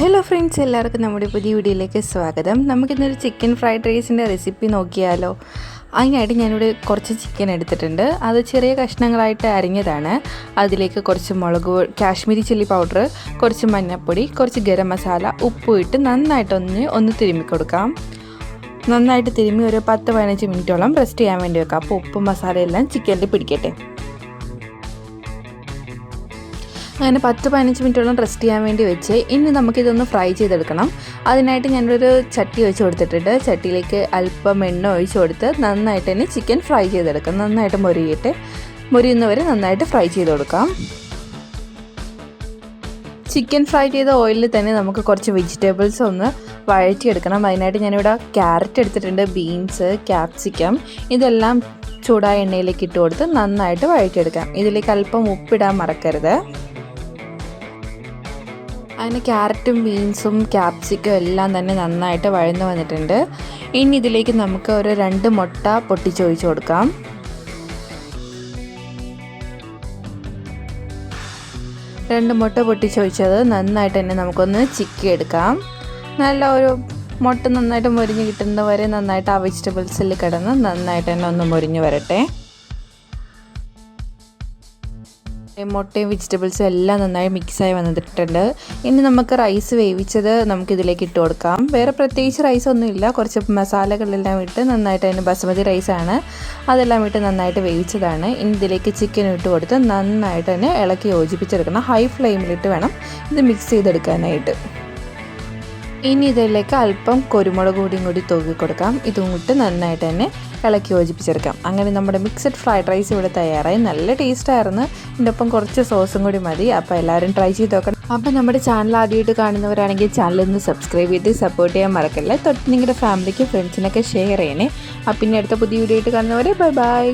Hello friends, എല്ലാവർക്കും നമ്മുടെ പുതിയ വീഡിയോയിലേക്ക് സ്വാഗതം. നമുക്കിന്നൊരു ചിക്കൻ ഫ്രൈഡ് റൈസിൻ്റെ റെസിപ്പി നോക്കിയാലോ. അതിനായിട്ട് ഞാനിവിടെ കുറച്ച് ചിക്കൻ എടുത്തിട്ടുണ്ട്. അത് ചെറിയ കഷ്ണങ്ങളായിട്ട് അരിഞ്ഞതാണ്. അതിലേക്ക് കുറച്ച് കാശ്മീരി ചില്ലി പൗഡർ, കുറച്ച് മഞ്ഞൾപ്പൊടി, കുറച്ച് ഗരം മസാല, ഉപ്പ് ഇട്ട് നന്നായിട്ടൊന്ന് തിരുമ്മി കൊടുക്കാം. നന്നായിട്ട് തിരുമ്മി ഒരു 10-15 മിനിറ്റോളം റെസ്റ്റ് ചെയ്യാൻ വേണ്ടി വെക്കാം. അപ്പോൾ ഉപ്പും മസാലയെല്ലാം ചിക്കനിൽ പിടിക്കട്ടെ. അങ്ങനെ 10-15 മിനിറ്റോളം റെസ്റ്റ് ചെയ്യാൻ വേണ്ടി വെച്ച് ഇനി നമുക്കിതൊന്ന് ഫ്രൈ ചെയ്തെടുക്കണം. അതിനായിട്ട് ഞാനൊരു ചട്ടി വെച്ച് കൊടുത്തിട്ടുണ്ട്. ചട്ടിയിലേക്ക് അല്പം എണ്ണ ഒഴിച്ച് കൊടുത്ത് നന്നായിട്ട് തന്നെ ചിക്കൻ ഫ്രൈ ചെയ്തെടുക്കാം. നന്നായിട്ട് മൊരിയുന്നവരെ നന്നായിട്ട് ഫ്രൈ ചെയ്ത് കൊടുക്കാം. ചിക്കൻ ഫ്രൈ ചെയ്ത ഓയിലിൽ തന്നെ നമുക്ക് കുറച്ച് വെജിറ്റബിൾസ് ഒന്ന് വഴറ്റിയെടുക്കണം. അതിനായിട്ട് ഞാനിവിടെ ക്യാരറ്റ് എടുത്തിട്ടുണ്ട്, ബീൻസ്, ക്യാപ്സിക്കം, ഇതെല്ലാം ചൂടായ എണ്ണയിലേക്ക് ഇട്ട് കൊടുത്ത് നന്നായിട്ട് വഴറ്റിയെടുക്കാം. ഇതിലേക്ക് അല്പം ഉപ്പിടാൻ മറക്കരുത്. അതിന് ക്യാരറ്റും ബീൻസും ക്യാപ്സിക്കും എല്ലാം തന്നെ നന്നായിട്ട് വഴന്നു വന്നിട്ടുണ്ട്. ഇനി ഇതിലേക്ക് നമുക്ക് ഒരു 2 മുട്ട പൊട്ടിച്ചൊഴിച്ച് കൊടുക്കാം. 2 മുട്ട പൊട്ടിച്ചൊഴിച്ചത് നന്നായിട്ട് തന്നെ നമുക്കൊന്ന് ചിക്കി എടുക്കാം. നല്ല ഒരു മുട്ട നന്നായിട്ട് മൊരിഞ്ഞ് കിട്ടുന്നവരെ നന്നായിട്ട് ആ വെജിറ്റബിൾസിൽ കിടന്ന് നന്നായിട്ട് തന്നെ ഒന്ന് മൊരിഞ്ഞ് വരട്ടെ. മുട്ടയും വെജിറ്റബിൾസും എല്ലാം നന്നായി മിക്സായി വന്നിട്ടുണ്ട്. ഇനി നമുക്ക് റൈസ് വേവിച്ചത് നമുക്കിതിലേക്ക് ഇട്ട് കൊടുക്കാം. വേറെ പ്രത്യേകിച്ച് റൈസൊന്നുമില്ല, കുറച്ച് മസാലകളെല്ലാം ഇട്ട് നന്നായിട്ട് അതിന് ബസുമതി റൈസാണ്, അതെല്ലാം ഇട്ട് നന്നായിട്ട് വേവിച്ചതാണ്. ഇനി ഇതിലേക്ക് ചിക്കൻ ഇട്ട് കൊടുത്ത് നന്നായിട്ട് തന്നെ ഇളക്കി യോജിപ്പിച്ചെടുക്കണം. ഹൈ ഫ്ലെയിമിലിട്ട് വേണം ഇത് മിക്സ് ചെയ്തെടുക്കാനായിട്ട്. ഇനി ഇതിലേക്ക് അല്പം കുരുമുളക് പൊടിയും കൂടി തൂക്കി കൊടുക്കാം. ഇതും ഇട്ട് നന്നായിട്ട് തന്നെ ഇളക്കി യോജിപ്പിച്ചെടുക്കാം. അങ്ങനെ നമ്മുടെ മിക്സഡ് ഫ്രൈഡ് റൈസ് ഇവിടെ തയ്യാറായി. നല്ല ടേസ്റ്റായിരുന്നു. ഇതിൻ്റെ ഒപ്പം കുറച്ച് സോസും കൂടി മതി. അപ്പോൾ എല്ലാവരും ട്രൈ ചെയ്ത് നോക്കണം. അപ്പോൾ നമ്മുടെ ചാനൽ ആദ്യമായിട്ട് കാണുന്നവരാണെങ്കിൽ ചാനലൊന്ന് സബ്സ്ക്രൈബ് ചെയ്ത് സപ്പോർട്ട് ചെയ്യാൻ മറക്കല്ലേ. തൊട്ട് നിങ്ങളുടെ ഫാമിലിക്ക് ഫ്രണ്ട്സിനൊക്കെ ഷെയർ ചെയ്യണേ. പിന്നെ അടുത്ത പുതിയ വീഡിയോ ആയിട്ട് കാണുന്നവരെ ബൈ.